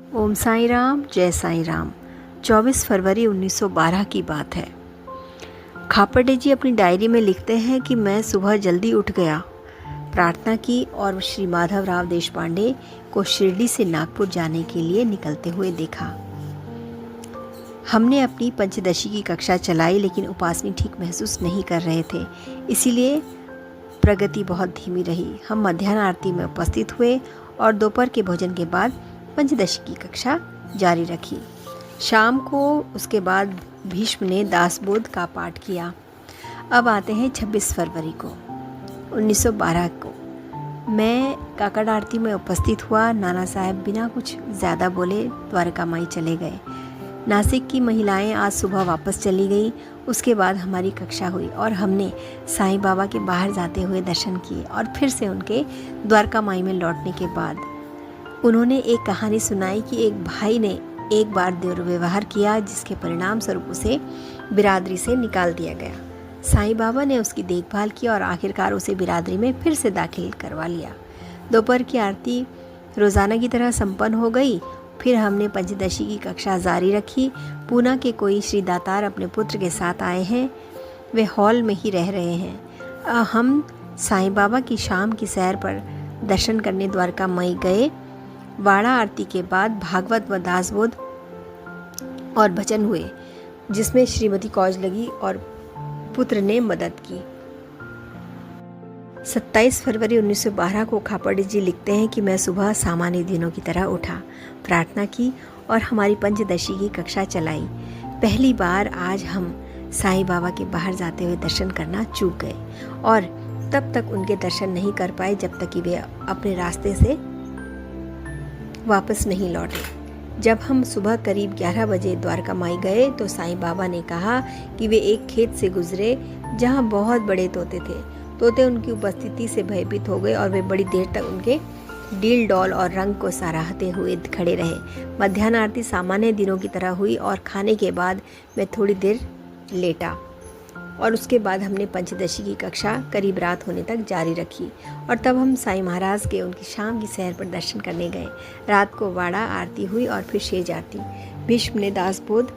ओम साई राम, जय साई राम। 24 फरवरी 1912 की बात है। खापर्डे जी अपनी डायरी में लिखते हैं कि मैं सुबह जल्दी उठ गया, प्रार्थना की और श्री माधवराव देशपांडे को शिरडी से नागपुर जाने के लिए निकलते हुए देखा। हमने अपनी पंचदशी की कक्षा चलाई, लेकिन उपासनी ठीक महसूस नहीं कर रहे थे, इसीलिए प्रगति बहुत धीमी रही। हम मध्याह्न आरती में उपस्थित हुए और दोपहर के भोजन के बाद पंचदशी की कक्षा जारी रखी। शाम को उसके बाद भीष्म ने दासबोध का पाठ किया। अब आते हैं 26 फरवरी को 1912 को। मैं काकड़ आरती में उपस्थित हुआ। नाना साहब बिना कुछ ज़्यादा बोले द्वारका माई चले गए। नासिक की महिलाएं आज सुबह वापस चली गई। उसके बाद हमारी कक्षा हुई और हमने साईं बाबा के बाहर जाते हुए दर्शन किए और फिर से उनके द्वारका माई में लौटने के बाद उन्होंने एक कहानी सुनाई कि एक भाई ने एक बार दुर्व्यवहार किया, जिसके परिणाम स्वरूप उसे बिरादरी से निकाल दिया गया। साईं बाबा ने उसकी देखभाल की और आखिरकार उसे बिरादरी में फिर से दाखिल करवा लिया। दोपहर की आरती रोज़ाना की तरह संपन्न हो गई। फिर हमने पंचदशी की कक्षा जारी रखी। पूना के कोई श्री दातार अपने पुत्र के साथ आए हैं, वे हॉल में ही रह रहे हैं। हम साईं बाबा की शाम की सैर पर दर्शन करने द्वारका माई गए। वाड़ा आरती के बाद भागवत व दासबोध और भजन हुए, जिसमें श्रीमती कौज लगी और पुत्र ने मदद की। 27 फरवरी 1912 को खापर्डे जी लिखते हैं कि मैं सुबह सामान्य दिनों की तरह उठा, प्रार्थना की और हमारी पंचदशी की कक्षा चलाई। पहली बार आज हम साईं बाबा के बाहर जाते हुए दर्शन करना चूक गए और तब तक उनके दर्शन नहीं कर पाए जब तक कि वे अपने रास्ते से वापस नहीं लौटे। जब हम सुबह करीब 11 बजे द्वारका माई गए तो साईं बाबा ने कहा कि वे एक खेत से गुजरे जहां बहुत बड़े तोते थे। तोते उनकी उपस्थिति से भयभीत हो गए और वे बड़ी देर तक उनके डील डॉल और रंग को सराहते हुए खड़े रहे। मध्याह्न आरती सामान्य दिनों की तरह हुई और खाने के बाद मैं थोड़ी देर लेटा और उसके बाद हमने पंचदशी की कक्षा करीब रात होने तक जारी रखी और तब हम साईं महाराज के उनकी शाम की सैर पर दर्शन करने गए। रात को वाड़ा आरती हुई और फिर शेज आरती। भीष्म ने दासबोध